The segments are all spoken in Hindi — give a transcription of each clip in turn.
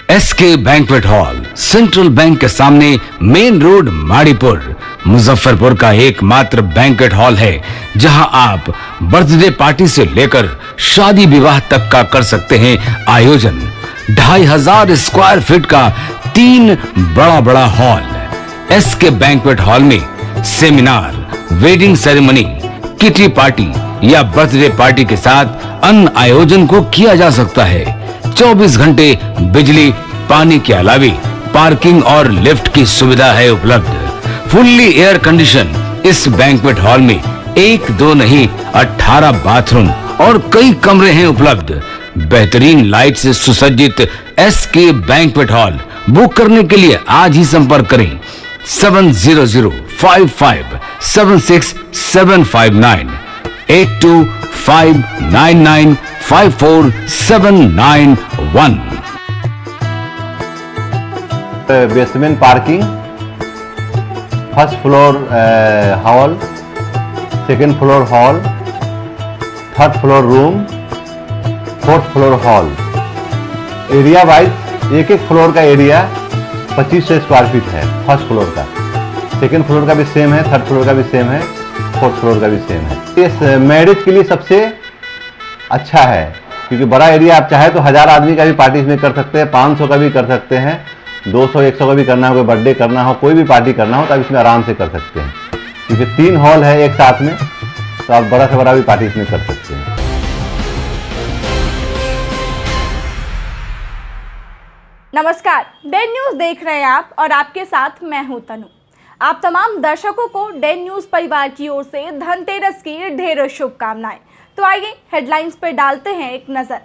SK banquet hall central bank के सामने मेन रोड माड़ीपुर मुजफ्फरपुर का एकमात्र बैंक्वेट हॉल है जहां आप बर्थडे पार्टी से लेकर शादी विवाह तक का कर सकते हैं आयोजन। 2500 स्क्वायर फीट का 3 बड़ा हॉल। एसके बैंक्वेट हॉल में seminar, wedding ceremony, kitty party या बर्थडे पार्टी के साथ अन्य आयोजन को किया जा सकता है। 24 घंटे बिजली पानी के अलावा पार्किंग और लिफ्ट की सुविधा है उपलब्ध। फुल्ली एयर कंडीशन इस बैंक्वेट हॉल में 1 2 नहीं 18 बाथरूम और कई कमरे हैं उपलब्ध। बेहतरीन लाइट से सुसज्जित एसके बैंक्वेट हॉल बुक करने के लिए आज ही संपर्क करें 7005576759 8259954791। Basement parking, first floor hall, second floor hall, third floor room, fourth floor hall. Area wise एक फ्लोर का एरिया 2500 स्क्वायर फीट है। फर्स्ट फ्लोर का, सेकेंड फ्लोर का भी सेम है, थर्ड फ्लोर का भी सेम है, फोर्थ फ्लोर का भी सेम है। इस मैरिज के लिए सबसे अच्छा है क्योंकि बड़ा एरिया, आप चाहे तो 1000 आदमी का भी पार्टी इसमें कर सकते हैं, 500 का भी कर सकते हैं, 200-100 का भी करना हो, कोई बर्थडे करना हो, कोई भी पार्टी करना हो तो आप इसमें आराम से कर सकते हैं क्योंकि 3 हॉल है एक साथ में, तो आप बड़ा से बड़ा भी पार्टी इसमें कर सकते हैं। नमस्कार, डेन न्यूज देख रहे हैं आप और आपके साथ मैं हूं तनु। आप तमाम दर्शकों को डेन न्यूज परिवार की ओर से धनतेरस की ढेरों शुभकामनाएं। तो आइए हेडलाइंस पर डालते हैं एक नजर।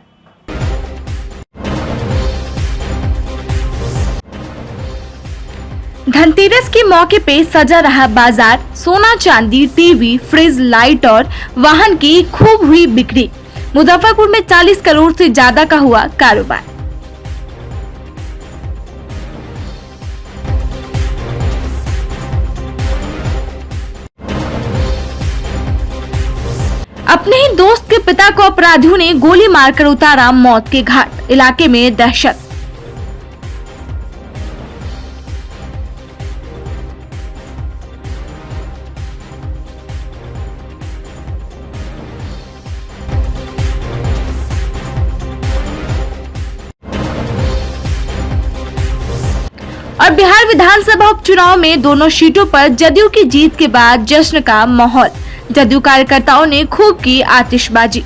धनतेरस के मौके पे सजा रहा बाजार। सोना, चांदी, टीवी, फ्रिज, लाइट और वाहन की खूब हुई बिक्री। मुजफ्फरपुर में 40 करोड़ से ज्यादा का हुआ कारोबार। अपने ही दोस्त के पिता को अपराधियों ने गोली मारकर उतारा मौत के घाट। इलाके में दहशत। और बिहार विधानसभा उपचुनाव में दोनों सीटों पर जदयू की जीत के बाद जश्न का माहौल। जदयू कार्यकर्ताओं ने खूब की आतिशबाजी।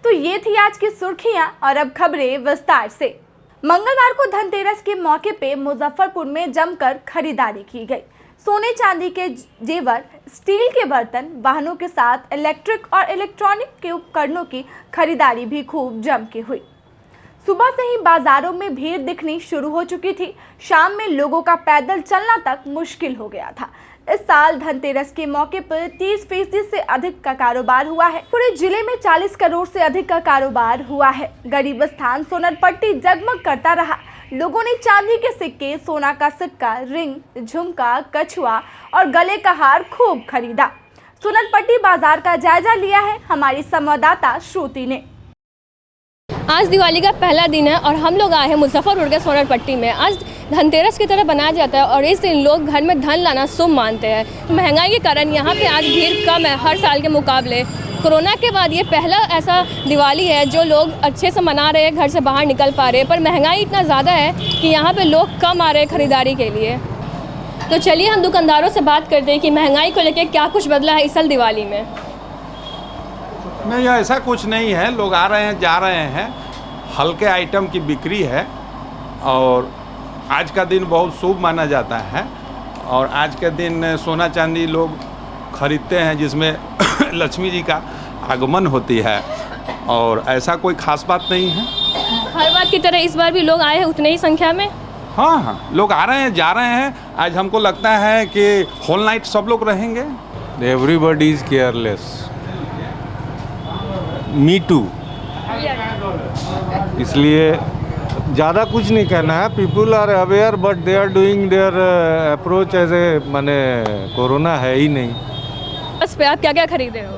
तो ये थी आज की सुर्खियां और अब खबरें विस्तार से। मंगलवार को धनतेरस के मौके पे मुजफ्फरपुर में जमकर खरीदारी की गई। सोने चांदी के जेवर, स्टील के बर्तन, वाहनों के साथ इलेक्ट्रिक और इलेक्ट्रॉनिक के उपकरणों की खरीदारी भी खूब जम के हुई। सुबह से ही बाजारों में भीड़ दिखनी शुरू हो चुकी थी। शाम में लोगों का पैदल चलना तक मुश्किल हो गया था। इस साल धनतेरस के मौके पर 30% से अधिक का कारोबार हुआ है। पूरे जिले में 40 करोड़ से अधिक का कारोबार हुआ है। गरीब स्थान सोनरपट्टी जगमग करता रहा। लोगों ने चांदी के सिक्के, सोना का सिक्का, रिंग, झुमका, कछुआ और गले का हार खूब खरीदा। सोनरपट्टी बाजार का जायजा लिया है हमारी संवाददाता श्रुति ने। आज दिवाली का पहला दिन है और हम लोग आए हैं मुजफ्फरपुर के सोनरपट्टी में। आज धनतेरस की तरह बनाया जाता है और इस दिन लोग घर में धन लाना शुभ मानते हैं। महंगाई के कारण यहाँ पे आज भीड़ कम है हर साल के मुकाबले। कोरोना के बाद ये पहला ऐसा दिवाली है जो लोग अच्छे से मना रहे हैं, घर से बाहर निकल पा रहे हैं, पर महंगाई इतना ज़्यादा है कि यहाँ पे लोग कम आ रहे हैं खरीदारी के लिए। तो चलिए हम दुकानदारों से बात करते हैं कि महंगाई को लेकर क्या कुछ बदला है इस साल दिवाली में। नहीं, ऐसा कुछ नहीं है, लोग आ रहे हैं जा रहे हैं, हल्के आइटम की बिक्री है और आज का दिन बहुत शुभ माना जाता है और आज के दिन सोना चांदी लोग खरीदते हैं जिसमें लक्ष्मी जी का आगमन होती है और ऐसा कोई खास बात नहीं है। हर बार की तरह इस बार भी लोग आए हैं उतने ही संख्या में। हाँ, लोग आ रहे हैं जा रहे हैं। आज हमको लगता है कि होल नाइट सब लोग रहेंगे। Everybody is careless, me too, इसलिए ज़्यादा कुछ नहीं कहना है. People are aware but they are doing their approach as a माने कोरोना है ही नहीं. बस पे आप क्या क्या खरीदे हो?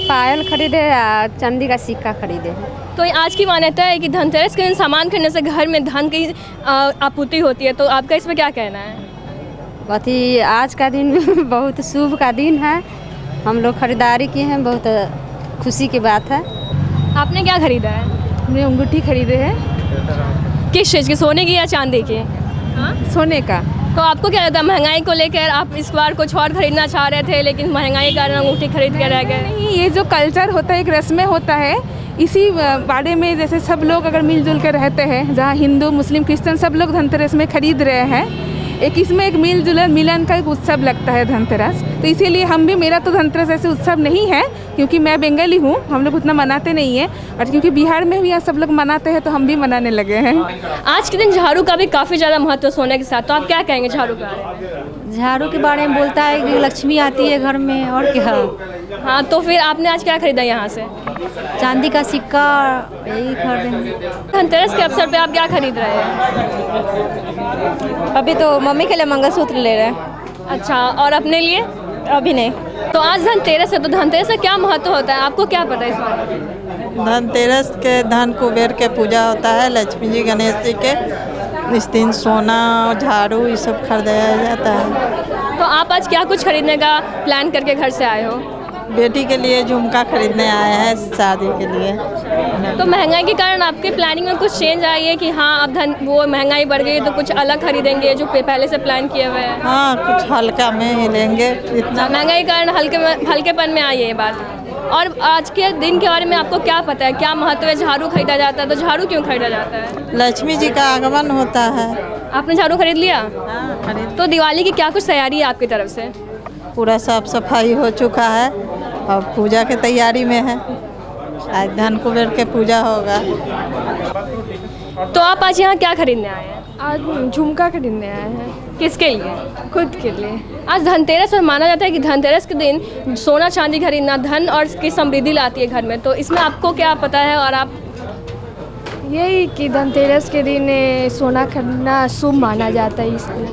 पायल खरीदे या चांदी का सिक्का खरीदे. तो आज की मान्यता है कि धनतेरस के दिन सामान खरीदने से घर में धन की आपूर्ति होती है, तो आपका इसमें क्या कहना है? बहुत ही आज का दिन बहुत शुभ का दिन है. हम लोग खरीदारी किए हैं, बहुत खुशी की बात है. आपने क्या खरीदा है? हमने अंगूठी खरीदे हैं. किस चीज़ की, सोने की या चांदी की? सोने का. तो आपको क्या लगता है महंगाई को लेकर आप इस बार कुछ और खरीदना चाह रहे थे लेकिन महंगाई के कारण अंगूठी खरीद के रह गए? नहीं, ये जो कल्चर होता है, एक रस्में होता है, इसी बारे में जैसे सब लोग अगर मिलजुल कर रहते हैं, जहाँ हिंदू मुस्लिम क्रिश्चियन सब लोग धनतेरस में खरीद रहे हैं, एक इसमें एक मिलन का एक उत्सव लगता है धनतेरस. तो इसीलिए हम भी, मेरा तो धनतेरस ऐसे उत्सव नहीं है क्योंकि मैं बंगाली हूँ, हम लोग उतना मनाते नहीं हैं, और क्योंकि बिहार में भी यहाँ सब लोग मनाते हैं तो हम भी मनाने लगे हैं. आज के दिन झाड़ू का भी काफ़ी ज़्यादा महत्व सोने के साथ, तो आप क्या कहेंगे झाड़ू का? झाड़ू के बारे में बोलता है कि लक्ष्मी आती है घर में, और क्या. हाँ, तो फिर आपने आज क्या खरीदा यहाँ से? चांदी का सिक्का, यही खरीदेंगे. धनतेरस के अवसर पे आप क्या खरीद रहे हैं? अभी तो मम्मी के लिए मंगलसूत्र ले रहे हैं. अच्छा, और अपने लिए? अभी नहीं. तो आज धनतेरस है, तो धनतेरस का क्या महत्व होता है, आपको क्या पता है इस बारे में? धनतेरस के धन कुबेर के पूजा होता है, लक्ष्मी जी गणेश जी के. इस दिन सोना, झाड़ू, ये सब खरीदाया जाता है. तो आप आज क्या कुछ खरीदने का प्लान करके घर से आए हो? बेटी के लिए झुमका खरीदने आए हैं शादी के लिए. तो महंगाई के कारण आपके प्लानिंग में कुछ चेंज आई है कि हाँ अब वो महंगाई बढ़ गई तो कुछ अलग खरीदेंगे जो पहले से प्लान किए हुए हैं? हाँ, कुछ हल्का में ही लेंगे. इतना महंगाई के कारण हल्केपन में आई है ये बात. और आज के दिन के बारे में आपको क्या पता है, क्या महत्व है? झाड़ू खरीदा जाता है, तो झाड़ू क्यों खरीदा जाता है? लक्ष्मी जी का आगमन होता है. आपने झाड़ू खरीद लिया? हाँ, खरीद. तो दिवाली की क्या कुछ तैयारी है आपकी तरफ से? पूरा साफ सफाई हो चुका है और पूजा के तैयारी में है. आज धन कुबेर के पूजा होगा. तो आप आज यहाँ क्या खरीदने आए हैं? आज झुमका खरीदने आए हैं. किसके लिए? खुद के लिए. आज धनतेरस और माना जाता है कि धनतेरस के दिन सोना चांदी खरीदना धन और की समृद्धि लाती है घर में, तो इसमें आपको क्या पता है? और आप? यही कि धनतेरस के दिन सोना खरीदना शुभ माना जाता है, इसलिए.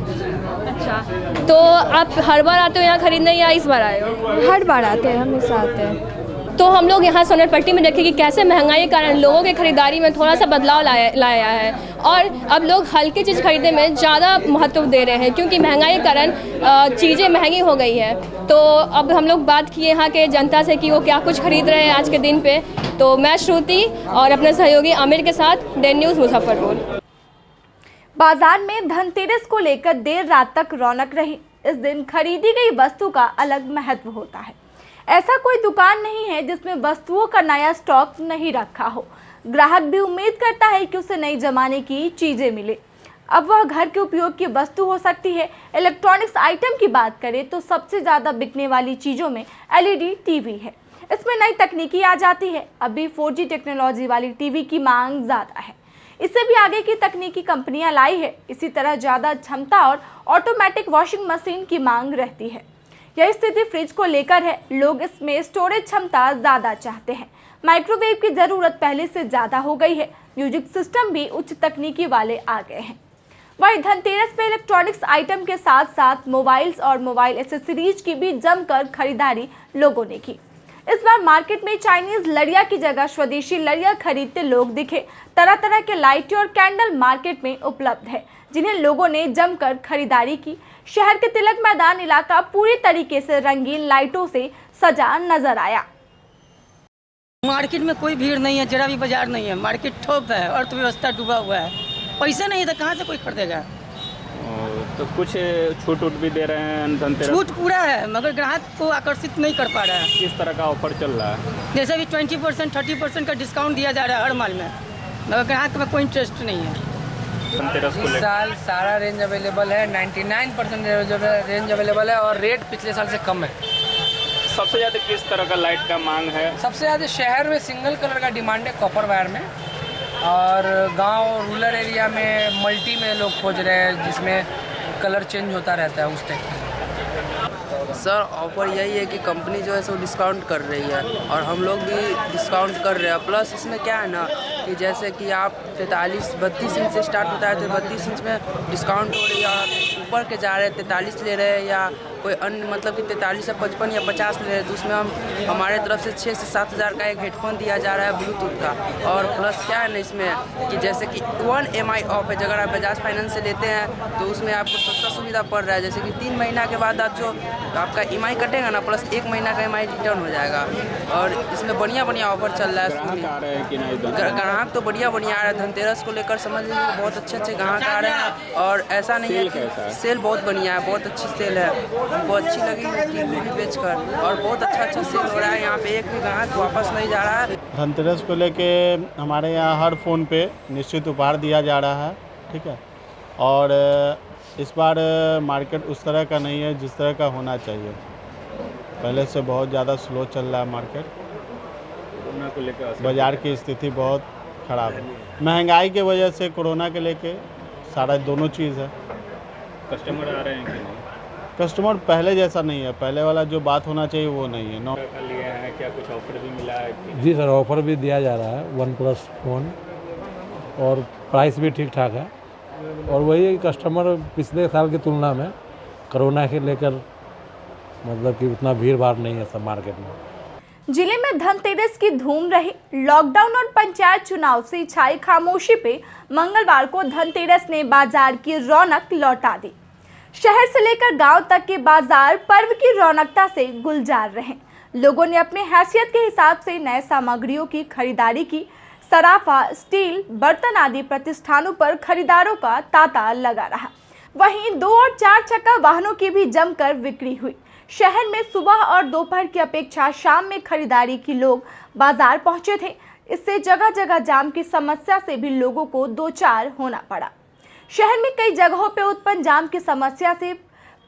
अच्छा, तो आप हर बार आते हो यहाँ खरीदने या इस बार आए हो? हर बार आते हैं, हमेशा आते हैं. तो हम लोग यहाँ सोनरपट्टी में देखें कि कैसे महंगाई के कारण लोगों के खरीदारी में थोड़ा सा बदलाव लाया है और अब लोग हल्की चीज़ खरीदने में ज़्यादा महत्व दे रहे हैं क्योंकि महंगाई के कारण चीज़ें महंगी हो गई है. तो अब हम लोग बात किए यहाँ के जनता से कि वो क्या कुछ खरीद रहे हैं आज के दिन पे. तो मैं श्रुति और अपने सहयोगी आमिर के साथ डेन न्यूज़ मुजफ्फरपुर. बाजार में धनतेरस को लेकर देर रात तक रौनक रही. इस दिन खरीदी गई वस्तु का अलग महत्व होता है. ऐसा कोई दुकान नहीं है जिसमें वस्तुओं का नया स्टॉक नहीं रखा हो. ग्राहक भी उम्मीद करता है कि उसे नई जमाने की चीजें मिले. अब वह घर के उपयोग की वस्तु हो सकती है. इलेक्ट्रॉनिक्स आइटम की बात करें तो सबसे ज्यादा बिकने वाली चीजों में एलईडी टीवी है. इसमें नई तकनीकी आ जाती है. अभी 4G टेक्नोलॉजी वाली टीवी की मांग ज्यादा है. इससे भी आगे की तकनीकी कंपनियां लाई है. इसी तरह ज़्यादा क्षमता और ऑटोमेटिक वॉशिंग मशीन की मांग रहती है. यह स्थिति फ्रिज को लेकर है. लोग इसमें स्टोरेज क्षमता ज़्यादा चाहते हैं. माइक्रोवेव की ज़रूरत पहले से ज़्यादा हो गई है. म्यूजिक सिस्टम भी उच्च तकनीकी वाले आ गए हैं. वहीं धनतेरस पे इलेक्ट्रॉनिक्स आइटम के साथ साथ मोबाइल्स और मोबाइल एसेसरीज की भी जमकर खरीदारी लोगों ने की. इस बार मार्केट में चाइनीज लड़िया की जगह स्वदेशी लड़िया खरीदते लोग दिखे. तरह तरह के लाइटें और कैंडल मार्केट में उपलब्ध है जिन्हें लोगों ने जमकर खरीदारी की. शहर के तिलक मैदान इलाका पूरी तरीके से रंगीन लाइटों से सजा नजर आया. मार्केट में कोई भीड़ नहीं है, जरा भी बाजार नहीं है. मार्केट ठप है, अर्थव्यवस्था डूबा हुआ है. पैसे नहीं तो कहाँ से कोई खरीदेगा. तो कुछ छूट भी दे रहे हैं धनतेरस? छूट पूरा है मगर ग्राहक को आकर्षित नहीं कर पा रहा है. किस तरह का ऑफर चल रहा है? जैसे भी 20% 30% का डिस्काउंट दिया जा रहा है हर माल में, मगर ग्राहक में कोई इंटरेस्ट नहीं है. धनतेरस को इस साल सारा रेंज अवेलेबल है. 99% रेंज अवेलेबल है और रेट पिछले साल से कम है. सबसे ज़्यादा किस तरह का लाइट का मांग है? सबसे ज़्यादा शहर में सिंगल कलर का डिमांड है कॉपर वायर में, और गांव रूरल एरिया में मल्टी में लोग खोज रहे हैं जिसमें कलर चेंज होता रहता है उस टाइप का. सर ऑफर यही है कि कंपनी जो है सो डिस्काउंट कर रही है और हम लोग भी डिस्काउंट कर रहे हैं। प्लस इसमें क्या है ना कि जैसे कि आप 32 इंच से स्टार्ट होता है तो 32 इंच में डिस्काउंट हो रही है, और ऊपर के जा रहे हैं 43 ले रहे हैं या कोई अन्य मतलब कि 43 या 55 या 50 ले रहे हैं, तो उसमें हमारे तरफ से 6 से 7 हज़ार का एक हेडफोन दिया जा रहा है ब्लूटूथ का। और प्लस क्या है ना इसमें कि जैसे कि 1 EMI ऑफ है, अगर आप बजाज फाइनेंस से लेते हैं तो उसमें आपको सस्ता सुविधा पड़ रहा है, जैसे कि 3 महीना के बाद आप जो आपका EMI कटेगा ना प्लस 1 महीना का EMI रिटर्न हो जाएगा। और इसमें बढ़िया ऑफर चल रहा है। ग्राहक तो बढ़िया आ रहा है। धनतेरस को लेकर समझ लीजिए बहुत अच्छे ग्राहक आ रहे हैं, और ऐसा नहीं है कि सेल बहुत बढ़िया है, बहुत अच्छी सेल है, हमको अच्छी लगी टीवी भी बेचकर, और बहुत अच्छा सेल हो रहा है। यहाँ पे एक भी ग्राहक वापस नहीं जा रहा है। धनतेरस को लेके हमारे यहाँ हर फ़ोन पे निश्चित उपहार दिया जा रहा है, ठीक है। और इस बार मार्केट उस तरह का नहीं है जिस तरह का होना चाहिए। पहले से बहुत ज़्यादा स्लो चल रहा है मार्केट, कोरोना को लेकर बाज़ार की स्थिति बहुत ख़राब है। महंगाई के वजह से कोरोना के लेके सारा दोनों चीज़ है। कस्टमर आ रहे हैं कि नहीं? कस्टमर पहले जैसा नहीं है, पहले वाला जो बात होना चाहिए वो नहीं है। लिया है क्या, कुछ ऑफर भी मिला है? जी सर, ऑफ़र भी दिया जा रहा है OnePlus फ़ोन, और प्राइस भी ठीक ठाक है। और वही है कि कस्टमर पिछले साल की तुलना में कोरोना के लेकर मतलब कि उतना भीड़ भाड़ नहीं है सब मार्केट में। जिले में धनतेरस की धूम रही। लॉकडाउन और पंचायत चुनाव से छाई खामोशी पे मंगलवार को धनतेरस ने बाजार की रौनक लौटा दी। शहर से लेकर गांव तक के बाजार पर्व की रौनकता से गुलजार रहे। लोगों ने अपने हैसियत के हिसाब से नए सामग्रियों की खरीदारी की। सराफा, स्टील, बर्तन आदि प्रतिष्ठानों पर खरीदारों का तांता लगा रहा। वहीं 2 और 4 चक्का वाहनों की भी जमकर बिक्री हुई। शहर में सुबह और दोपहर की अपेक्षा शाम में खरीदारी की लोग बाजार पहुंचे थे। इससे जगह जगह जाम की समस्या से भी लोगों को दो चार होना पड़ा। शहर में कई जगहों पर उत्पन्न जाम की समस्या से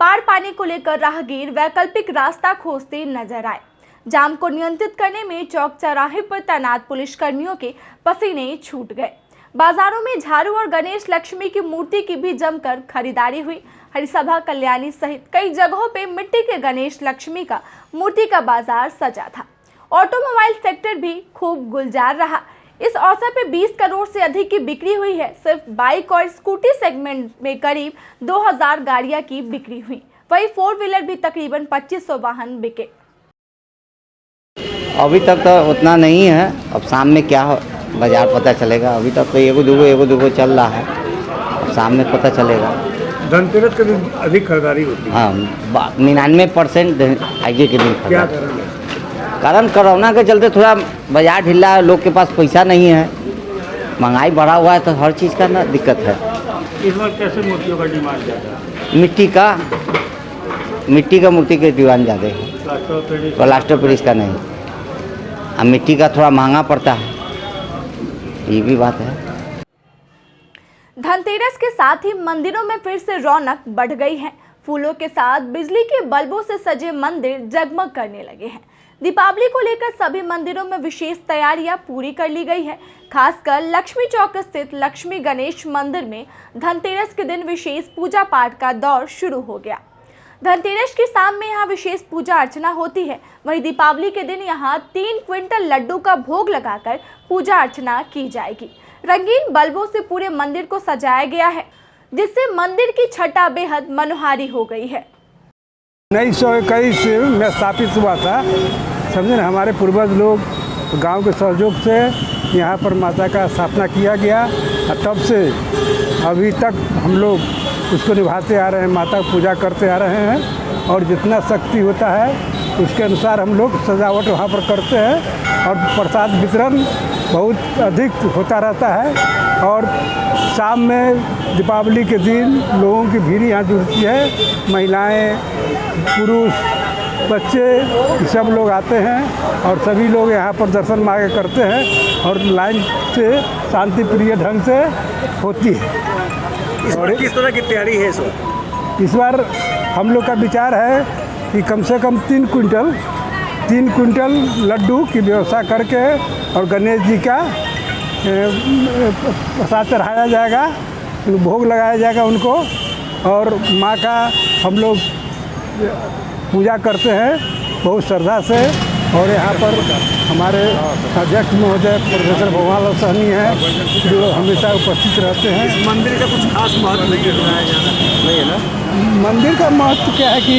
पार पाने को लेकर राहगीर वैकल्पिक रास्ता खोजते नजर आए। जाम को नियंत्रित करने में चौक चौराहे पर तैनात पुलिस कर्मियों के पसीने छूट गए। बाजारों में झाड़ू और गणेश लक्ष्मी की मूर्ति की भी जमकर खरीदारी हुई। हरिसभा, कल्याणी सहित कई जगहों पे मिट्टी के गणेश लक्ष्मी का मूर्ति का बाजार सजा था। ऑटोमोबाइल सेक्टर भी खूब गुलजार रहा। इस अवसर पे 20 करोड़ से अधिक की बिक्री हुई है। सिर्फ बाइक और स्कूटी सेगमेंट में करीब 2000 गाड़ियां की बिक्री हुई। वही 4 व्हीलर भी तकरीबन 2500 वाहन बिके। अभी तक तो उतना नहीं है, अब शाम में क्या बाजार पता चलेगा। अभी तक तो एगो दूगो चल रहा है, अब शाम में पता चलेगा। धनतेरस के दिन अधिक खरीदारी होती है। हाँ, 99% आज के दिन क्या कारण कोरोना के चलते थोड़ा बाजार ढीला है, लोग के पास पैसा नहीं है, महंगाई बढ़ा हुआ है, तो हर चीज़ का ना दिक्कत है। इस बार कैसे मूर्तियों का डिमांड ज़्यादा है? मिट्टी का मूर्ति के डिमांड ज़्यादा है, प्लास्टर पेरिस का नहीं। अब मिट्टी का थोड़ा महंगा पड़ता है, ये भी बात है। धनतेरस के साथ ही मंदिरों में फिर से रौनक बढ़ गई है। फूलों के साथ बिजली के बल्बों से सजे मंदिर जगमग करने लगे हैं। दीपावली को लेकर सभी मंदिरों में विशेष तैयारियां पूरी कर ली गई है। खासकर लक्ष्मी चौक स्थित लक्ष्मी गणेश मंदिर में धनतेरस के दिन विशेष पूजा पाठ का दौर शुरू हो गया। धनतेरस की शाम में यहाँ विशेष पूजा अर्चना होती है। वहीं दीपावली के दिन यहाँ 3 क्विंटल लड्डू का भोग लगाकर पूजा अर्चना की जाएगी। रंगीन बल्बों से पूरे मंदिर को सजाया गया है, जिससे मंदिर की छटा बेहद मनोहारी हो गई है। 1921 में स्थापित हुआ था, समझे ना। हमारे पूर्वज लोग गांव के सहयोग से यहाँ पर माता का स्थापना किया गया, और तब से अभी तक हम लोग उसको निभाते आ रहे हैं, माता की पूजा करते आ रहे हैं। और जितना शक्ति होता है उसके अनुसार हम लोग सजावट वहाँ पर करते हैं, और प्रसाद वितरण बहुत अधिक होता रहता है। और शाम में दीपावली के दिन लोगों की भीड़ यहाँ जुड़ती है। महिलाएं, पुरुष, बच्चे सब लोग आते हैं, और सभी लोग यहाँ पर दर्शन मांगे करते हैं, और लाइन से शांति प्रिय ढंग से होती है। इस बार किस तरह की तैयारी है? इस बार हम लोग का विचार है कि कम से कम 3 क्विंटल लड्डू की व्यवस्था करके और गणेश जी का प्रसाद चढ़ाया जाएगा, भोग लगाया जाएगा उनको। और माँ का हम लोग पूजा करते हैं बहुत श्रद्धा से। और यहाँ पर हमारे अध्यक्ष महोदय प्रोफेसर भगवान लाल सहनी हैं जो हमेशा उपस्थित रहते हैं। इस मंदिर का कुछ खास महत्व नहीं है ना? मंदिर का महत्व क्या है कि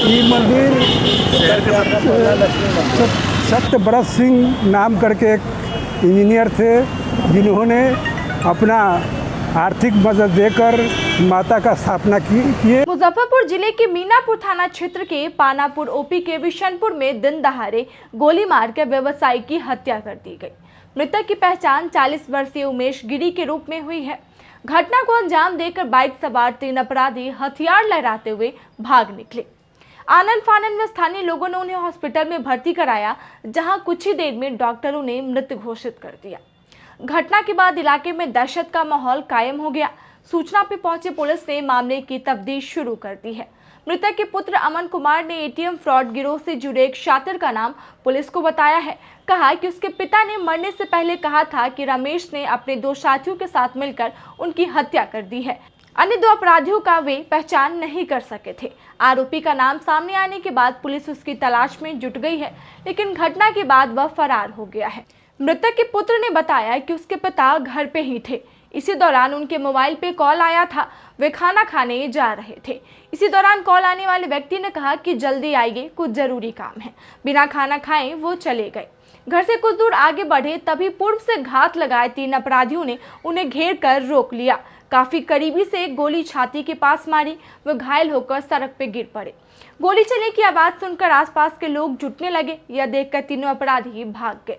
ये मंदिर सत्यव्रत सिंह नाम करके एक इंजीनियर थे जिन्होंने अपना आर्थिक मदद देकर माता का स्थापना किए। मुजफ्फरपुर जिले के मीनापुर थाना क्षेत्र के पानापुर ओपी के विशनपुर में दिन दहाड़े गोली मारकर व्यवसायी की हत्या कर दी गई। मृतक की पहचान 40 वर्षीय उमेश गिरी के रूप में हुई है। घटना को अंजाम देकर बाइक सवार 3 अपराधी हथियार लहराते हुए भाग निकले। आनन फानन में स्थानीय लोगों ने उन्हें हॉस्पिटल में भर्ती कराया, जहां कुछ ही देर में डॉक्टरों ने मृत घोषित कर दिया। घटना के बाद इलाके में दहशत का माहौल कायम हो गया। सूचना पर पहुंची पुलिस ने मामले की तफ्तीश शुरू कर दी है। मृतक के पुत्र अमन कुमार ने एटीएम फ्रॉड गिरोह से जुड़े एक शातिर का नाम पुलिस को बताया है। कहा कि उसके पिता ने मरने से पहले कहा था कि रमेश ने अपने 2 साथियों के साथ मिलकर उनकी हत्या कर दी है। अन्य 2 अपराधियों का वे पहचान नहीं कर सके थे। आरोपी का नाम सामने आने के बाद पुलिस उसकी तलाश में जुट गई है, लेकिन घटना के बाद वह फरार हो गया है। मृतक के पुत्र ने बताया कि उसके पिता घर पे ही थे। इसी दौरान उनके मोबाइल पे कॉल आया था, वे खाना खाने जा रहे थे। इसी दौरान कॉल आने वाले व्यक्ति ने कहा कि जल्दी आइए, कुछ जरूरी काम है। बिना खाना खाए वो चले गए। घर से कुछ दूर आगे बढ़े तभी पूर्व से घात लगाए 3 अपराधियों ने उन्हें घेर कर रोक लिया। काफी करीबी से एक गोली छाती के पास मारी, वे घायल होकर सड़क पे गिर पड़े। गोली चलने की आवाज सुनकर आसपास के लोग जुटने लगे। यह देखकर तीनों अपराधी भाग गए।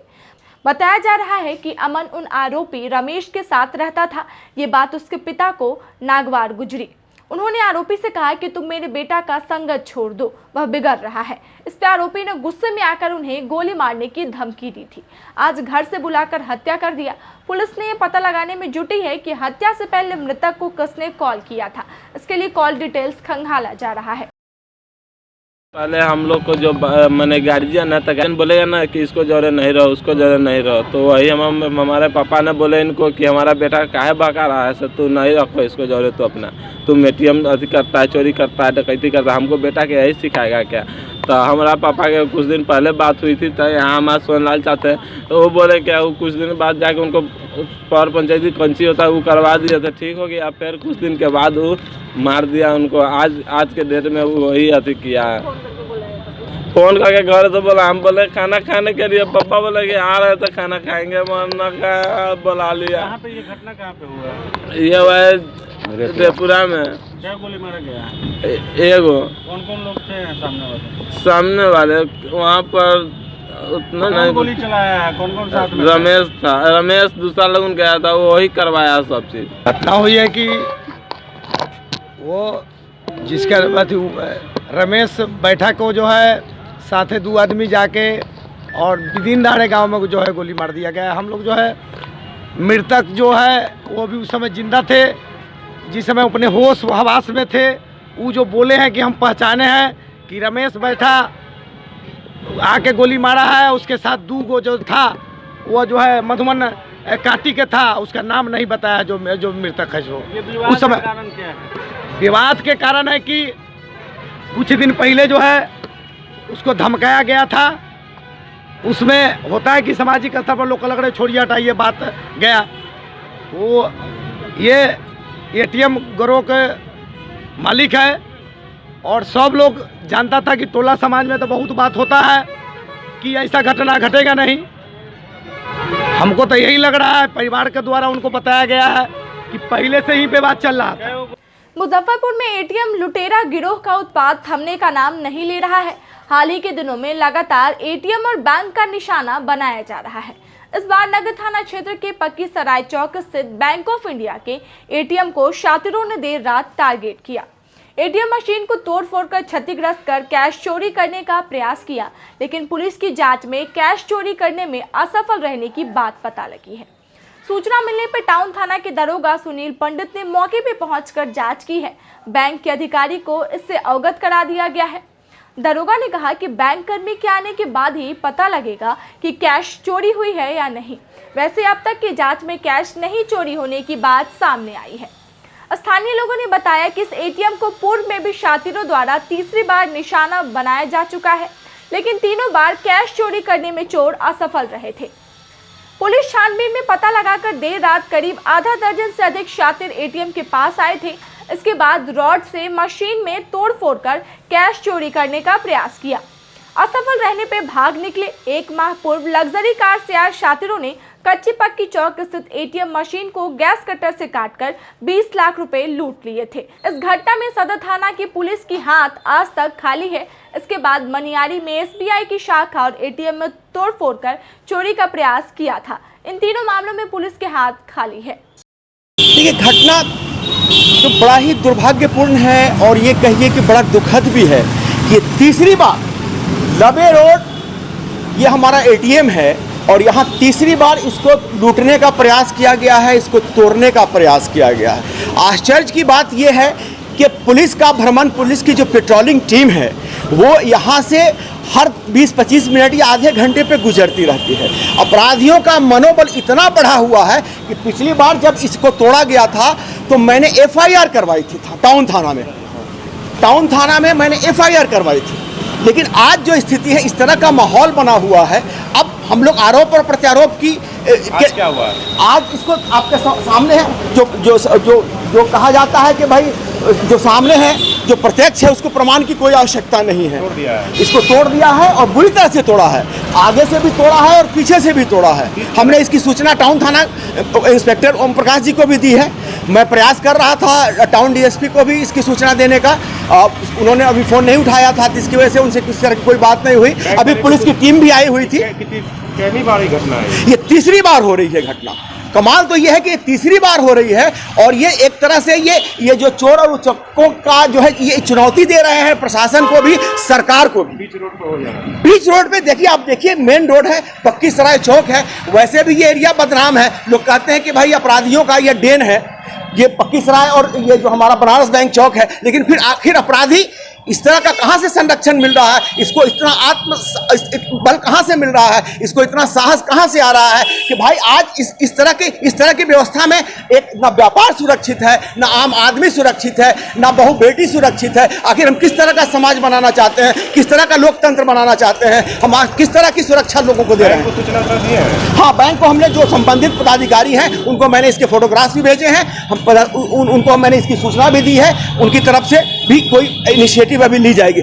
बताया जा रहा है कि अमन उन आरोपी रमेश के साथ रहता था। ये बात उसके पिता को नागवार गुजरी। उन्होंने आरोपी से कहा कि तुम मेरे बेटा का संगत छोड़ दो, वह बिगड़ रहा है। इस पर आरोपी ने गुस्से में आकर उन्हें गोली मारने की धमकी दी थी। आज घर से बुलाकर हत्या कर दिया। पुलिस ने यह पता लगाने में जुटी है कि हत्या से पहले मृतक को किसने कॉल किया था। इसके लिए कॉल डिटेल्स खंगाला जा रहा है। पहले हम लोग को जो मैंने गार्जियन है तो बोलेगा ना कि इसको जोरे नहीं रहो, उसको जोरे नहीं रहो, तो वही हम हमारे पापा ने बोले इनको कि हमारा बेटा काहे बका रहा है, सर तू नहीं रखो इसको जोरे, तो अपना तुम एटीएम अति करता है, चोरी करता है, डकैती करता है, हमको बेटा के यही सिखाएगा क्या। तो हमारा पापा के कुछ दिन पहले बात हुई थी, तो यहाँ हमारे सोनलाल चाहते हैं, तो वो बोले क्या वो कुछ दिन बाद जाके उनको पावर पंचायती कंची होता है वो करवा दिया, तो ठीक हो गया। फिर कुछ दिन के बाद वो मार दिया उनको। आज के डेट में वो वही अति किया है। फोन करके घर से बोला, हम बोले खाना खाने के लिए, पापा बोले कि आ रहे तो खाना खाएंगे, मरना का बोला लिया। कहाँ पे ये घटना कहाँ पे हुआ? ये वह रेपुरा में। क्या गोली मारा गया? एगो। कौन कौन लोग थे सामने वाले? वहाँ पर उतना नहीं। गोली चलाया है? कौन कौन साथ में? रमेश था, रमेश दूसरा लोगों गया था, वो वही करवाया सब चीज। घटना हुई है कि वो जिसका रमेश बैठा को जो है साथे 2 आदमी जाके और विदिन दाड़े गांव में जो है गोली मार दिया गया। हम लोग जो है मृतक जो है वो भी उस समय जिंदा थे, जिस समय अपने होश हवास में थे। वो जो बोले हैं कि हम पहचाने हैं कि रमेश बैठा आके गोली मारा है, उसके साथ 2 गो जो था वो जो है मधुमन काटी के था, उसका नाम नहीं बताया जो मृतक है। जो उस समय कारण क्या है? विवाद के कारण है कि कुछ दिन पहले जो है उसको धमकाया गया था। उसमें होता है कि सामाजिक स्तर पर लोग लग रहे छोड़िए हटाइए बात गया। वो ये एटीएम गिरोह के मालिक है और सब लोग जानता था कि टोला समाज में तो बहुत बात होता है कि ऐसा घटना घटेगा नहीं। हमको तो यही लग रहा है, परिवार के द्वारा उनको बताया गया है कि पहले से ही विवाद चल रहा था। मुजफ्फरपुर में एटीएम लुटेरा गिरोह का उत्पात थमने का नाम नहीं ले रहा है। हाल ही के दिनों में लगातार एटीएम और बैंक का निशाना बनाया जा रहा है। इस बार नगर थाना क्षेत्र के पक्की सराय चौक स्थित बैंक ऑफ इंडिया के एटीएम को शातिरों ने देर रात टारगेट किया। एटीएम मशीन को तोड़फोड़ कर क्षतिग्रस्त कर कैश चोरी करने का प्रयास किया, लेकिन पुलिस की जांच में कैश चोरी करने में असफल रहने की बात पता लगी है। सूचना मिलने पर टाउन थाना के दरोगा सुनील पंडित ने मौके पर पहुंचकर जांच की है। बैंक के अधिकारी को इससे अवगत करा दिया गया है। दरोगा ने कहा कि बैंक कर्मी के आने के बाद ही पता लगेगा कि कैश चोरी हुई है या नहीं। वैसे अब तक की जांच में कैश नहीं चोरी होने की बात सामने आई है। स्थानीय लोगों ने बताया कि इस एटीएम को पूर्व में भी शातिरों द्वारा तीसरी बार निशाना बनाया जा चुका है, लेकिन तीनों बार कैश चोरी करने में चोर असफल रहे थे। पुलिस छानबीन में पता लगाकर देर रात करीब आधा दर्जन से अधिक शातिर एटीएम के पास आए थे। इसके बाद रॉड से मशीन में तोड़फोड़ कर कैश चोरी करने का प्रयास किया। असफल रहने पर भाग निकले। 1 माह पूर्व लग्जरी कार से आए शातिरों ने कच्ची पक्की चौक स्थित एटीएम मशीन को गैस कटर से काटकर 20 लाख रुपए लूट लिए थे। इस घटना में सदर थाना की पुलिस की हाथ आज तक खाली है। इसके बाद मनियारी में एसबीआई की शाखा और एटीएम में तोड़फोड़ कर चोरी का प्रयास किया था। इन तीनों मामलों में पुलिस के हाथ खाली है। देखिए, घटना तो बड़ा ही दुर्भाग्यपूर्ण है और ये कहिए कि बड़ा दुखद भी है कि तीसरी बार लबे रोड ये हमारा एटीएम है और यहाँ तीसरी बार इसको लूटने का प्रयास किया गया है, इसको तोड़ने का प्रयास किया गया है। आश्चर्य की बात यह है कि पुलिस का भ्रमण, पुलिस की जो पेट्रोलिंग टीम है वो यहाँ से हर 20-25 मिनट या आधे घंटे पे गुजरती रहती है। अपराधियों का मनोबल इतना बढ़ा हुआ है कि पिछली बार जब इसको तोड़ा गया था तो मैंने एफआईआर करवाई थी टाउन थाना में मैंने एफआईआर करवाई थी। लेकिन आज जो स्थिति है, इस तरह का माहौल बना हुआ है। अब हम लोग आरोप और प्रत्यारोप की आज क्या हुआ? आज इसको आपके सामने है जो जो जो जो कहा जाता है कि भाई जो सामने है, जो प्रत्यक्ष है, उसको प्रमाण की कोई आवश्यकता नहीं है। इसको तोड़ दिया है और बुरी तरह से तोड़ा है। आगे से भी तोड़ा है और पीछे से भी तोड़ा है। हमने इसकी सूचना टाउन थाना इंस्पेक्टर ओम प्रकाश जी को भी दी है। मैं प्रयास कर रहा था टाउन डीएसपी को भी इसकी सूचना देने का, उन्होंने अभी फ़ोन नहीं उठाया था, जिसकी वजह से उनसे किसी तरह की कोई बात नहीं हुई। अभी पुलिस की टीम भी आई हुई थी। कितनी बार ये घटना है? ये तीसरी बार हो रही है घटना। कमाल तो ये है कि ये तीसरी बार हो रही है और ये एक तरह से ये जो चोर और उचक्कों का जो है ये चुनौती दे रहे हैं प्रशासन को भी, सरकार को भी। बीच रोड पे हो जाए। बीच रोड पे देखिए, आप देखिए मेन रोड है, पक्की सराय चौक है। वैसे भी ये एरिया बदनाम है। लोग कहते हैं कि भाई अपराधियों का ये डेन है, ये पक्की सराय और ये जो हमारा बनारस बैंक चौक है। लेकिन फिर आखिर अपराधी इस तरह का कहाँ से संरक्षण मिल रहा है, इसको इतना बल कहाँ से मिल रहा है, इसको इतना साहस कहाँ से आ रहा है कि भाई आज इस तरह की व्यवस्था में एक ना व्यापार सुरक्षित है, ना आम आदमी सुरक्षित है, ना बहु बेटी सुरक्षित है। आखिर हम किस तरह का समाज बनाना चाहते हैं, किस तरह का लोकतंत्र बनाना चाहते हैं, हम किस तरह की सुरक्षा लोगों को दे रहे हैं। सूचना कर दिए हैं? हाँ, बैंक को हमने जो संबंधित पदाधिकारी हैं उनको मैंने इसके फोटोग्राफ्स भी भेजे हैं। उनको मैंने इसकी सूचना भी दी है। उनकी तरफ से भी कोई इनिशिएटिव अभी ली जाएगी।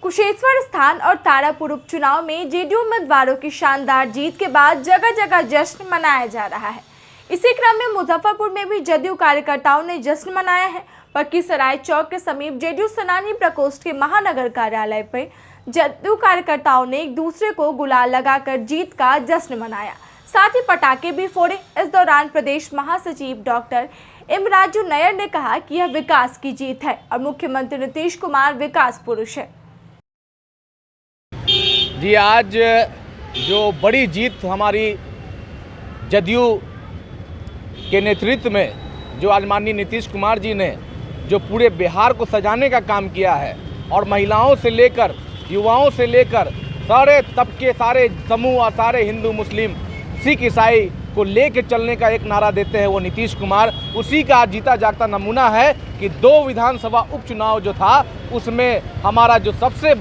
कुशेश्वर स्थान और तारापुर उपचुनाव में जेडीयू उम्मीदवारों की शानदार जीत के बाद जगह जगह जश्न मनाया जा रहा है। इसी क्रम में मुजफ्फरपुर में भी जदयू कार्यकर्ताओं ने जश्न मनाया है। पक्की सराय चौक के समीप जेडीयू सेनानी प्रकोष्ठ के महानगर कार्यालय पर जदयू कार्यकर्ताओं ने एक दूसरे को गुलाल लगाकर जीत का जश्न मनाया, साथ ही पटाखे भी फोड़े। इस दौरान प्रदेश महासचिव डॉक्टर एम राजू नायर ने कहा कि यह विकास की जीत है और मुख्यमंत्री नीतीश कुमार विकास पुरुष है। जी, आज जो बड़ी जीत हमारी जदयू के नेतृत्व में, जो आज माननीय नीतीश कुमार जी ने जो पूरे बिहार को सजाने का काम किया है और महिलाओं से लेकर युवाओं से लेकर सारे तबके, सारे समूह और सारे हिंदू मुस्लिम सिख ईसाई को लेकर चलने का एक नारा देते हैं वो नीतीश कुमार। उसी का जीता जागता नमूना है कि 2 विधानसभा उपचुनाव जो था उसमें हमारा जो सबसे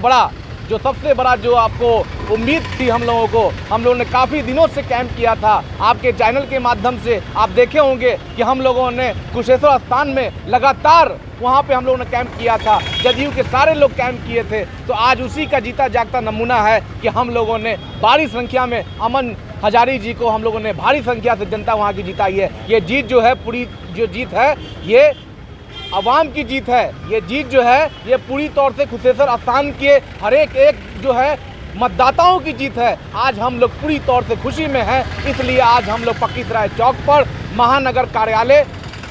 बड़ा जो आपको उम्मीद थी हम लोगों ने काफ़ी दिनों से कैंप किया था। आपके चैनल के माध्यम से आप देखे होंगे कि हम लोगों ने कुशेश्वर स्थान में लगातार वहाँ पे हम लोगों ने कैंप किया था। जदयू के सारे लोग कैंप किए थे। तो आज उसी का जीता जागता नमूना है कि हम लोगों ने भारी संख्या में अमन हजारी जी को हम लोगों ने भारी संख्या से जनता वहाँ की जिताई है। ये जीत जो है, पूरी जो जीत है, ये आवाम की जीत है। ये जीत जो है ये पूरी तौर से कुशेश्वर स्थान के हर एक जो है मतदाताओं की जीत है। आज हम लोग पूरी तौर से खुशी में हैं, इसलिए आज हम लोग पक्की सराय चौक पर महानगर कार्यालय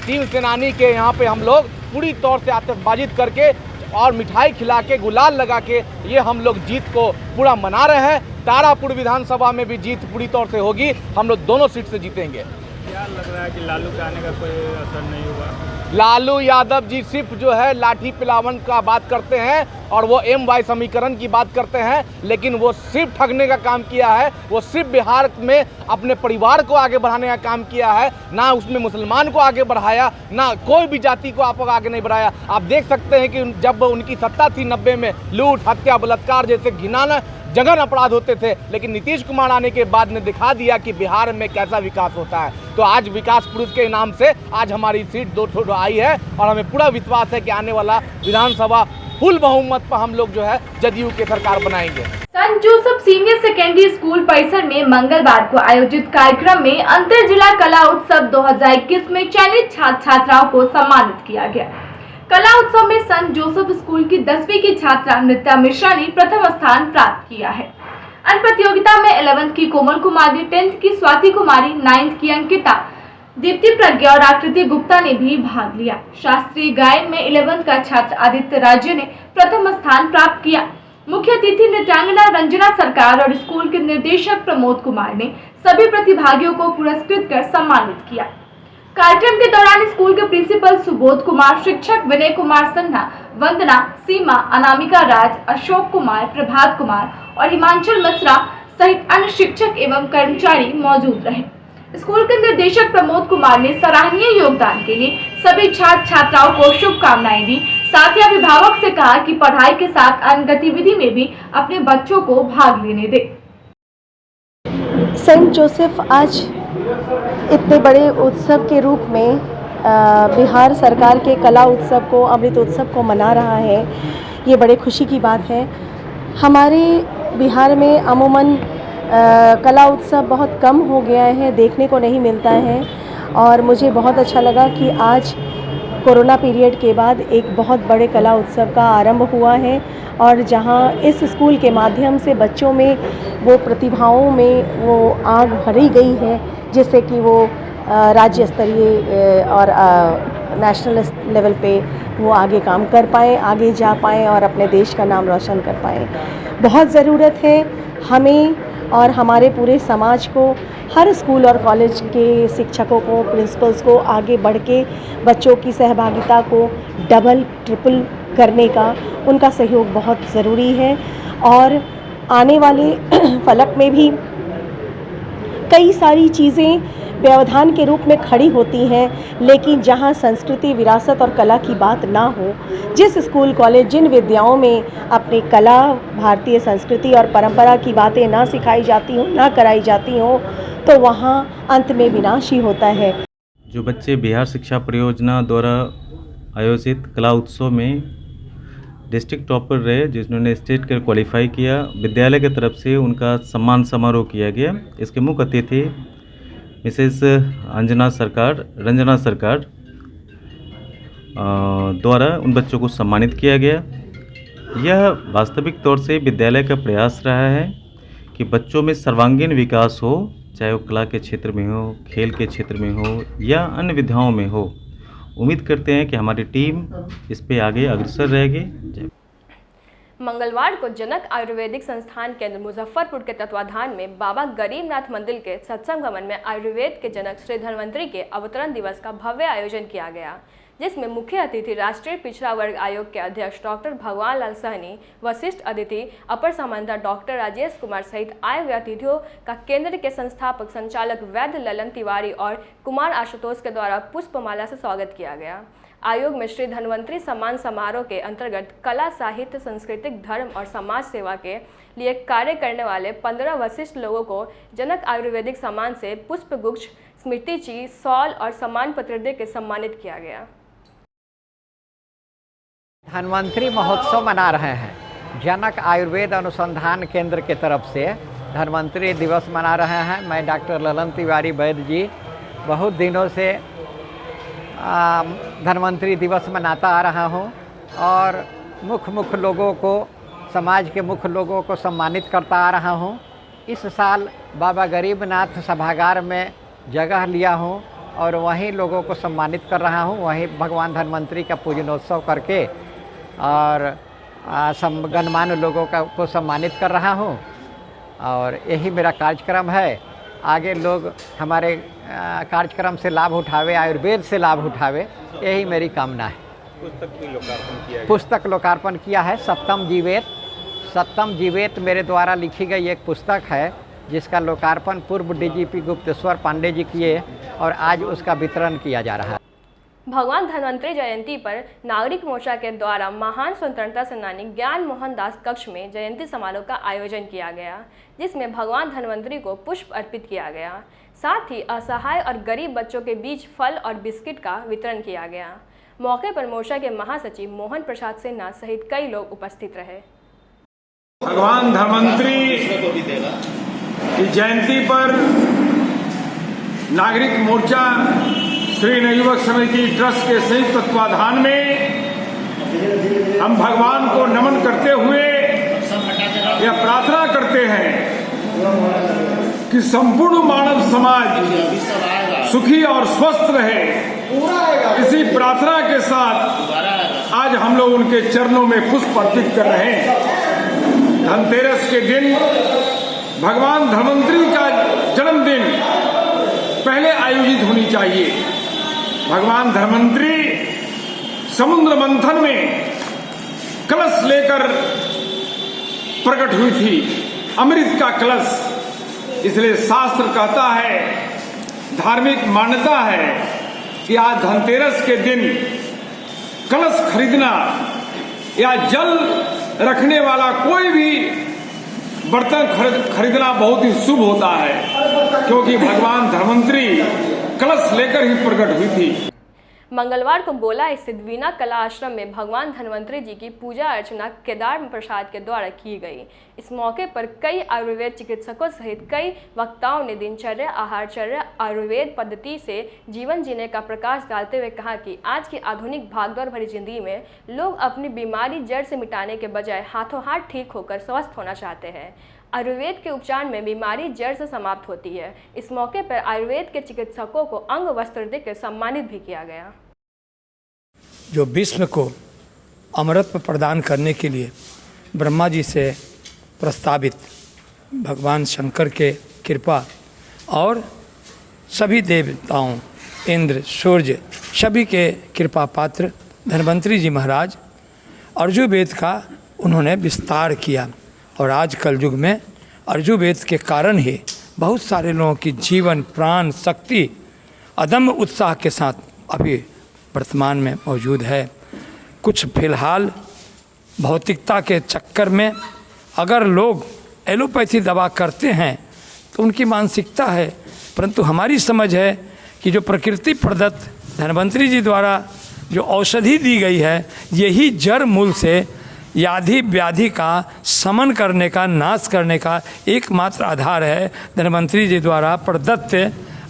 टीम सेनानी के यहाँ पे हम लोग पूरी तौर से आतिशबाजी करके और मिठाई खिला के, गुलाल लगा के ये हम लोग जीत को पूरा मना रहे हैं। तारापुर विधानसभा में भी जीत पूरी तौर से होगी, हम लोग दोनों सीट से जीतेंगे। क्या लग रहा है कि लालू के आने का कोई असर नहीं होगा? लालू यादव जी सिर्फ जो है लाठी पिलावन का बात करते हैं और वो MY समीकरण की बात करते हैं, लेकिन वो सिर्फ ठगने का काम किया है। वो सिर्फ बिहार में अपने परिवार को आगे बढ़ाने का काम किया है, ना उसमें मुसलमान को आगे बढ़ाया, ना कोई भी जाति को आप आगे नहीं बढ़ाया। आप देख सकते हैं कि जब उनकी सत्ता थी 90 में, लूट, हत्या, बलात्कार जैसे घिनौना जघन अपराध होते थे, लेकिन नीतीश कुमार आने के बाद ने दिखा दिया कि बिहार में कैसा विकास होता है। तो आज विकास पुरुष के नाम से आज हमारी सीट 2 आई है और हमें पूरा विश्वास है कि आने वाला विधानसभा फुल बहुमत पर हम लोग जो है जदयू की सरकार बनाएंगे। संत जोसेफ सीनियर सेकेंडरी स्कूल परिसर में मंगलवार को आयोजित कार्यक्रम में अंतर जिला कला उत्सव 2021 में चयनित छात्र छात्राओं को सम्मानित किया गया। कला उत्सव में संत जोसेफ स्कूल की 10वीं की छात्रा नृत्या मिश्रा ने प्रथम स्थान प्राप्त किया है। अन्य प्रतियोगिता में 11th की कोमल कुमारी, 10th की स्वाति कुमारी, 9th की अंकिता, दीप्ति प्रज्ञा और आकृति गुप्ता ने भी भाग लिया। शास्त्रीय गायन में 11th का छात्र आदित्य राज्य ने प्रथम स्थान प्राप्त किया। मुख्य अतिथि नृत्यांगना रंजना सरकार और स्कूल के निर्देशक प्रमोद कुमार ने सभी प्रतिभागियों को पुरस्कृत कर सम्मानित किया। कार्यक्रम के दौरान स्कूल के प्रिंसिपल सुबोध कुमार, शिक्षक विनय कुमार सिन्हा, वंदना, सीमा, अनामिका राज, अशोक कुमार, प्रभात कुमार और हिमांचल मिश्रा सहित अन्य शिक्षक एवं कर्मचारी मौजूद रहे। स्कूल के निर्देशक प्रमोद कुमार ने सराहनीय योगदान के लिए सभी छात्र छात्राओं को शुभकामनाएं दी। साथ ही अभिभावक से कहा कि पढ़ाई के साथ अन्य गतिविधि में भी अपने बच्चों को भाग लेने दे। सेंट जोसेफ आज इतने बड़े उत्सव के रूप में बिहार सरकार के कला उत्सव को, अमृत उत्सव को मना रहा है, ये बड़े खुशी की बात है। हमारे बिहार में अमूमन कला उत्सव बहुत कम हो गया है, देखने को नहीं मिलता है और मुझे बहुत अच्छा लगा कि आज कोरोना पीरियड के बाद एक बहुत बड़े कला उत्सव का आरंभ हुआ है और जहां इस स्कूल के माध्यम से बच्चों में वो प्रतिभाओं में वो आग भरी गई है, जिससे कि वो राज्य स्तरीय और नेशनल लेवल पे वो आगे काम कर पाएँ, आगे जा पाएँ और अपने देश का नाम रोशन कर पाएँ। बहुत ज़रूरत है हमें और हमारे पूरे समाज को, हर स्कूल और कॉलेज के शिक्षकों को, प्रिंसिपल्स को आगे बढ़ के बच्चों की सहभागिता को डबल ट्रिपल करने का उनका सहयोग बहुत ज़रूरी है। और आने वाले फलक में भी कई सारी चीज़ें व्यवधान के रूप में खड़ी होती हैं, लेकिन जहां संस्कृति, विरासत और कला की बात ना हो, जिस स्कूल कॉलेज, जिन विद्याओं में अपनी कला, भारतीय संस्कृति और परंपरा की बातें ना सिखाई जाती हों, ना कराई जाती हों, तो वहां अंत में विनाश ही होता है। जो बच्चे बिहार शिक्षा परियोजना द्वारा आयोजित कला उत्सव में डिस्ट्रिक्ट टॉपर रहे, जिन्होंने स्टेट के क्वालिफाई किया, विद्यालय की तरफ से उनका सम्मान समारोह किया गया। इसके मुख्य अतिथि मिसेस रंजना सरकार द्वारा उन बच्चों को सम्मानित किया गया। यह वास्तविक तौर से विद्यालय का प्रयास रहा है कि बच्चों में सर्वांगीण विकास हो, चाहे वो कला के क्षेत्र में हो, खेल के क्षेत्र में हो या अन्य विधाओं में हो। उम्मीद करते हैं कि हमारी टीम इस पे आगे अग्रसर रहेगी। मंगलवार को जनक आयुर्वेदिक संस्थान केंद्र मुजफ्फरपुर के तत्वाधान में बाबा गरीबनाथ मंदिर के सत्संग भवन में आयुर्वेद के जनक श्री धन्वंतरी के अवतरण दिवस का भव्य आयोजन किया गया, जिसमें मुख्य अतिथि राष्ट्रीय पिछड़ा वर्ग आयोग के अध्यक्ष डॉक्टर भगवान लाल सहनी, वशिष्ठ अतिथि अपर समाहर्ता डॉक्टर राजेश कुमार सहित आए हुए अतिथियों का केंद्र के संस्थापक संचालक वैद्य ललन तिवारी और कुमार आशुतोष के द्वारा पुष्पमाला से स्वागत किया गया। आयोग में श्री धन्वंतरी सम्मान समारोह के अंतर्गत कला, साहित्य, सांस्कृतिक, धर्म और समाज सेवा के लिए कार्य करने वाले 15 वरिष्ठ लोगों को जनक आयुर्वेदिक सम्मान से पुष्पगुच्छ, स्मृति चिन्ह, शॉल और सम्मान पत्र दे के सम्मानित किया गया। धन्वंतरी महोत्सव मना रहे हैं। जनक आयुर्वेद अनुसंधान केंद्र के तरफ से धन्वंतरी दिवस मना रहे हैं। मैं डॉक्टर ललन तिवारी वैद्य जी बहुत दिनों से धन्वंतरी दिवस मनाता आ रहा हूं और मुख्य लोगों को, समाज के मुख्य लोगों को सम्मानित करता आ रहा हूं। इस साल बाबा गरीबनाथ सभागार में जगह लिया हूं और वहीं लोगों को सम्मानित कर रहा हूं। वहीं भगवान धन्वंतरी का पूजनोत्सव करके और गणमान्य लोगों को सम्मानित कर रहा हूं और यही मेरा कार्यक्रम है। आगे लोग हमारे कार्यक्रम से लाभ उठावे, आयुर्वेद से लाभ उठावे। यही मेरी कामना है। पुस्तक भी लोकार्पण किया गया। पुस्तक लोकार्पण किया है सप्तम जीवेत मेरे द्वारा लिखी गई एक पुस्तक है जिसका लोकार्पण पूर्व डीजीपी गुप्तेश्वर पांडे जी किए और आज उसका वितरण किया जा रहा है। भगवान धन्वंतरि जयंती पर नागरिक मोर्चा के द्वारा महान स्वतंत्रता सेनानी ज्ञान मोहन दास कक्ष में जयंती समारोह का आयोजन किया गया, जिसमें भगवान धन्वंतरि को पुष्प अर्पित किया गया। साथ ही असहाय और गरीब बच्चों के बीच फल और बिस्किट का वितरण किया गया। मौके पर मोर्चा के महासचिव मोहन प्रसाद सिन्हा सहित कई लोग उपस्थित रहे। भगवान धन्वंतरि की जयंती पर नागरिक मोर्चा श्री नवयुवक समिति ट्रस्ट के संयुक्त तत्वाधान में हम भगवान को नमन करते हुए यह प्रार्थना करते हैं कि संपूर्ण मानव समाज सुखी और स्वस्थ रहे। इसी प्रार्थना के साथ आज हम लोग उनके चरणों में पुष्प अर्पित कर रहे हैं। धनतेरस के दिन भगवान धन्वंतरि का जन्मदिन पहले आयोजित होनी चाहिए। भगवान धन्वंतरि समुद्र मंथन में कलश लेकर प्रकट हुई थी, अमृत का कलश। इसलिए शास्त्र कहता है, धार्मिक मान्यता है कि आज धनतेरस के दिन कलश खरीदना या जल रखने वाला कोई भी बर्तन खरीदना बहुत ही शुभ होता है, क्योंकि भगवान धन्वंतरि कलश लेकर ही प्रकट हुई थी। मंगलवार को गोला स्थित वीणा कला आश्रम में भगवान धन्वंतरि जी की पूजा अर्चना केदार प्रसाद के द्वारा की गई। इस मौके पर कई आयुर्वेद चिकित्सकों सहित कई वक्ताओं ने दिनचर्या, आहारचर्या, आयुर्वेद पद्धति से जीवन जीने का प्रकाश डालते हुए कहा कि आज की आधुनिक भागदौड़ भरी जिंदगी में लोग अपनी बीमारी जड़ से मिटाने के बजाय हाथों हाथ ठीक होकर स्वस्थ होना चाहते हैं। आयुर्वेद के उपचार में बीमारी जड़ से समाप्त होती है। इस मौके पर आयुर्वेद के चिकित्सकों को अंग वस्त्र देकर सम्मानित भी किया गया। जो विश्व को अमृत प्रदान करने के लिए ब्रह्मा जी से प्रस्तावित भगवान शंकर के कृपा और सभी देवताओं, इंद्र, सूर्य, सभी के कृपा पात्र धन्वंतरि जी महाराज अर्जुवेद का उन्होंने विस्तार किया और आज कल युग में अर्जुवेद के कारण ही बहुत सारे लोगों की जीवन, प्राण, शक्ति अदम्य उत्साह के साथ अभी वर्तमान में मौजूद है। कुछ फिलहाल भौतिकता के चक्कर में अगर लोग एलोपैथी दवा करते हैं तो उनकी मानसिकता है, परंतु हमारी समझ है कि जो प्रकृति प्रदत्त धन्वंतरि जी द्वारा जो औषधि दी गई है, यही जड़ मूल से याधि व्याधि का समन करने का, नाश करने का एकमात्र आधार है धन्वंतरि जी द्वारा प्रदत्त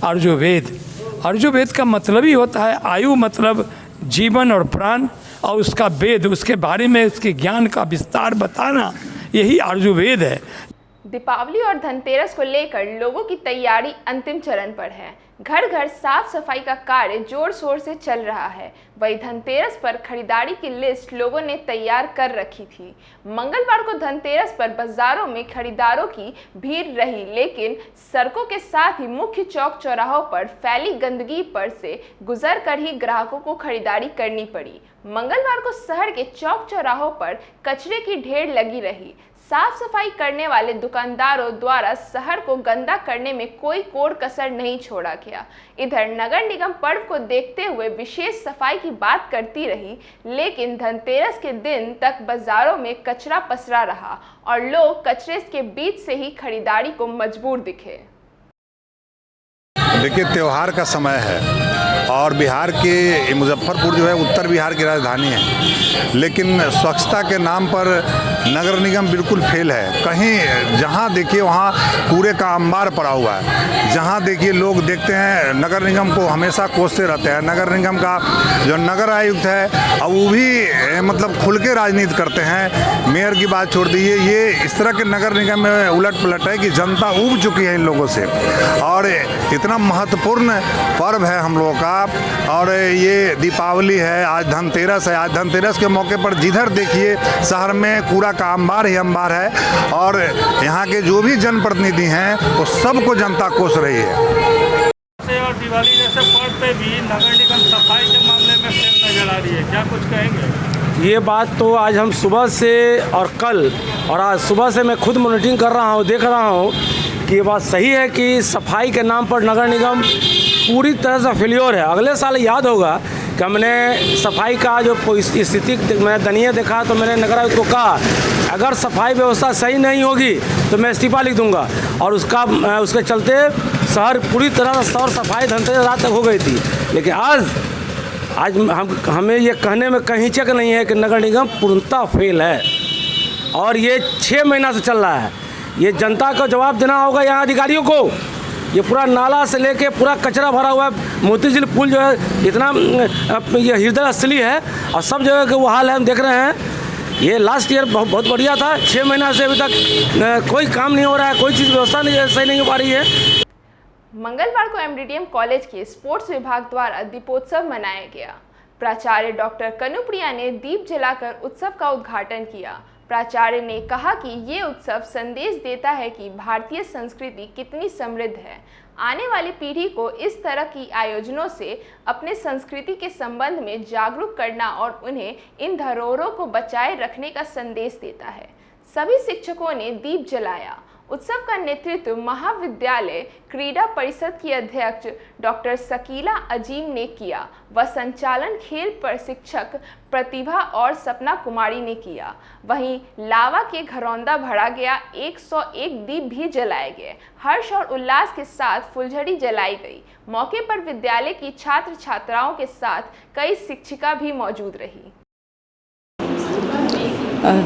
अर्जुवेद। अर्जुवेद का मतलब ही होता है आयु, मतलब जीवन और प्राण, और उसका वेद, उसके बारे में उसके ज्ञान का विस्तार बताना, यही अर्जुवेद है। दीपावली और धनतेरस को लेकर लोगों की तैयारी अंतिम चरण पर है। घर घर साफ सफाई का कार्य जोर शोर से चल रहा है। वही धनतेरस पर खरीदारी की लिस्ट लोगों ने तैयार कर रखी थी। मंगलवार को धनतेरस पर बाजारों में खरीदारों की भीड़ रही, लेकिन सड़कों के साथ ही मुख्य चौक चौराहों पर फैली गंदगी पर से गुजर कर ही ग्राहकों को खरीदारी करनी पड़ी। मंगलवार को शहर के चौक चौराहों पर कचरे की ढेर लगी रही। साफ सफाई करने वाले दुकानदारों द्वारा शहर को गंदा करने में कोई कोर कसर नहीं छोड़ा गया। इधर नगर निगम पर्व को देखते हुए विशेष सफाई की बात करती रही, लेकिन धनतेरस के दिन तक बाजारों में कचरा पसरा रहा और लोग कचरे के बीच से ही खरीदारी को मजबूर दिखे। देखिए, त्यौहार का समय है और बिहार के मुजफ्फरपुर जो है उत्तर बिहार की राजधानी है, लेकिन स्वच्छता के नाम पर नगर निगम बिल्कुल फेल है। कहीं जहां देखिए वहां कूड़े का अंबार पड़ा हुआ है। जहां देखिए लोग देखते हैं नगर निगम को हमेशा कोसते रहते हैं। नगर निगम का जो नगर आयुक्त है अब वो भी मतलब खुल के राजनीति करते हैं। मेयर की बात छोड़ दीजिए, ये इस तरह के नगर निगम में उलट पलट है कि जनता ऊब चुकी है इन लोगों से। और इतना महत्वपूर्ण पर्व है हम लोगों का, और ये दीपावली है, आज धनतेरस है। आज धनतेरस के मौके पर जिधर देखिए शहर में कूड़ा का अंबार ही अंबार है, और यहाँ के जो भी जनप्रतिनिधि हैं वो सबको जनता कोस रही है। और दिवाली जैसे पर्व पे भी नगर निगम सफाई के मामले में फेल नजर आ रही है, क्या कुछ कहेंगे? ये बात तो आज हम सुबह से और कल और आज सुबह से मैं खुद मॉनिटरिंग कर रहा हूँ, देख रहा हूँ कि ये बात सही है कि सफाई के नाम पर नगर निगम पूरी तरह से फेलियर है। अगले साल याद होगा कि हमने सफाई का जो स्थिति मैं दयनीय देखा तो मैंने नगर आयुक्त को कहा अगर सफाई व्यवस्था सही नहीं होगी तो मैं इस्तीफा लिख दूंगा, और उसके चलते शहर पूरी तरह से और सफाई धनतेरस रात तक हो गई थी। लेकिन आज हमें ये कहने में कहीं चक नहीं है कि नगर निगम पूर्णतः फेल है, और ये 6 महीना से चल रहा है। ये जनता को जवाब देना होगा यहाँ अधिकारियों को। ये पूरा नाला से लेके पूरा कचरा भरा हुआ है। मोती झील पुल जो है इतना ये हृदय स्थली है और सब जगह का वो हाल है, हम देख रहे हैं। ये लास्ट ईयर बहुत बढ़िया था, 6 महीना से अभी तक कोई काम नहीं हो रहा है, कोई चीज़ व्यवस्था नहीं सही नहीं हो पा रही है। मंगलवार को एमडीडीएम कॉलेज के स्पोर्ट्स विभाग द्वारा दीपोत्सव मनाया गया। प्राचार्य डॉक्टर कनुप्रिया ने दीप जलाकर उत्सव का उद्घाटन किया। प्राचार्य ने कहा कि ये उत्सव संदेश देता है कि भारतीय संस्कृति कितनी समृद्ध है। आने वाली पीढ़ी को इस तरह की आयोजनों से अपने संस्कृति के संबंध में जागरूक करना और उन्हें इन धरोहरों को बचाए रखने का संदेश देता है। सभी शिक्षकों ने दीप जलाया। उत्सव का नेतृत्व महाविद्यालय क्रीड़ा परिषद की अध्यक्ष डॉक्टर शकीला अजीम ने किया व संचालन खेल प्रशिक्षक प्रतिभा और सपना कुमारी ने किया। वहीं लावा के घरौंदा भरा गया, 101 दीप भी जलाए गए। हर्ष और उल्लास के साथ फुलझड़ी जलाई गई। मौके पर विद्यालय की छात्र छात्राओं के साथ कई शिक्षिका भी मौजूद रही।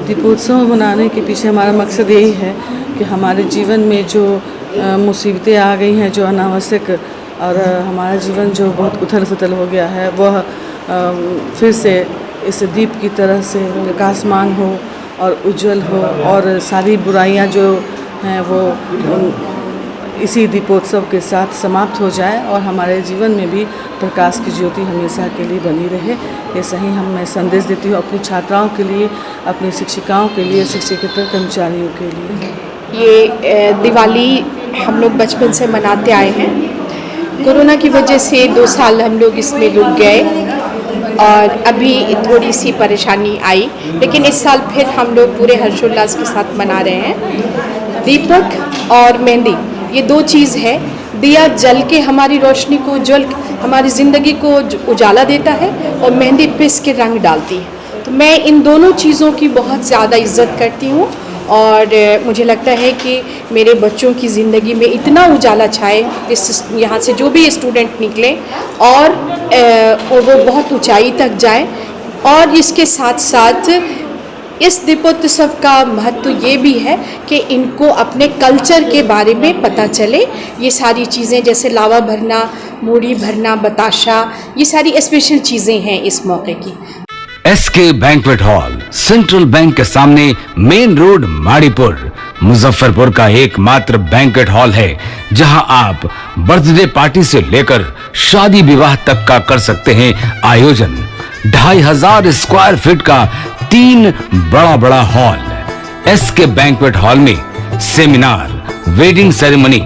दीपोत्सव मनाने के पीछे हमारा मकसद यही है कि हमारे जीवन में जो मुसीबतें आ गई हैं, जो अनावश्यक, और हमारा जीवन जो बहुत उथल पुथल हो गया है, वह फिर से इस दीप की तरह से प्रकाशमान हो और उज्जवल हो, और सारी बुराइयां जो हैं वो इसी दीपोत्सव के साथ समाप्त हो जाए और हमारे जीवन में भी प्रकाश की ज्योति हमेशा के लिए बनी रहे। ये सही मैं संदेश देती हूँ अपनी छात्राओं के लिए, अपनी शिक्षिकाओं के लिए, शिक्षकेतर कर्मचारियों के लिए। ये दिवाली हम लोग बचपन से मनाते आए हैं। कोरोना की वजह से 2 साल हम लोग इसमें रुक गए और अभी थोड़ी सी परेशानी आई, लेकिन इस साल फिर हम लोग पूरे हर्षोल्लास के साथ मना रहे हैं। दीपक और मेहंदी ये 2 चीज़ है। दिया जल के हमारी रोशनी को, जल हमारी ज़िंदगी को उजाला देता है, और मेहंदी पिस के रंग डालती है। तो मैं इन दोनों चीज़ों की बहुत ज़्यादा इज्जत करती हूँ, और मुझे लगता है कि मेरे बच्चों की ज़िंदगी में इतना उजाला छाए, इस यहाँ से जो भी स्टूडेंट निकले और वो बहुत ऊंचाई तक जाए। और इसके साथ साथ इस दीपोत्सव का महत्व ये भी है कि इनको अपने कल्चर के बारे में पता चले। ये सारी चीज़ें जैसे लावा भरना, मूढ़ी भरना, बताशा, ये सारी स्पेशल चीज़ें हैं इस मौके की। SK banquet hall central bank के सामने, मेन रोड, माड़ीपुर, मुजफ्फरपुर का एकमात्र बैंक्वेट हॉल है जहां आप बर्थडे पार्टी से लेकर शादी विवाह तक का कर सकते हैं आयोजन। 2500 स्क्वायर फीट का 3 बड़ा हॉल। एसके बैंक्वेट हॉल में seminar, wedding ceremony,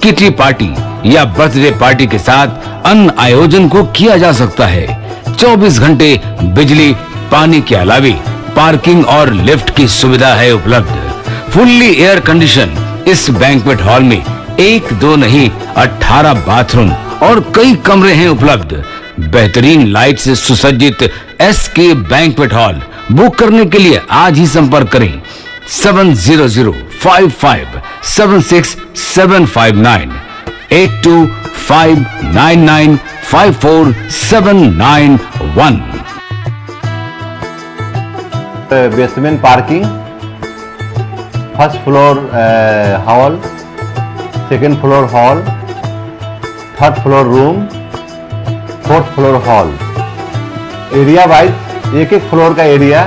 kitty party या बर्थडे पार्टी के साथ अन्य आयोजन को किया जा सकता है। 24 घंटे बिजली पानी के अलावा पार्किंग और लिफ्ट की सुविधा है उपलब्ध। फुल्ली एयर कंडीशन इस बैंक्वेट हॉल में 1, 2 नहीं 18 बाथरूम और कई कमरे हैं उपलब्ध। बेहतरीन लाइट से सुसज्जित एसके बैंक्वेट हॉल बुक करने के लिए आज ही संपर्क करें 7005576759 8259954791। Basement parking, first floor hall, second floor hall, third floor room, fourth floor hall. Area wise एक फ्लोर का एरिया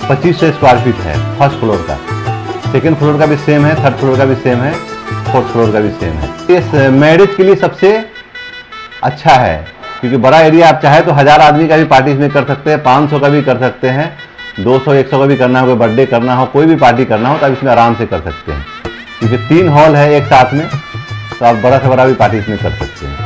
2500 स्क्वायर फीट है फर्स्ट फ्लोर का। सेकेंड फ्लोर का भी सेम है, थर्ड फ्लोर का भी सेम है, फोर्थ फ्लोर का भी सेम है। इस मैरिज के लिए सबसे अच्छा है क्योंकि बड़ा एरिया, आप चाहे तो 1000 आदमी का भी पार्टी इसमें कर सकते हैं, 500 का भी कर सकते हैं, 200-100 का भी करना हो, कोई बर्थडे करना हो, कोई भी पार्टी करना हो तो आप इसमें आराम से कर सकते हैं क्योंकि 3 हॉल है एक साथ में, तो आप बड़ा से बड़ा भी पार्टी इसमें कर सकते हैं।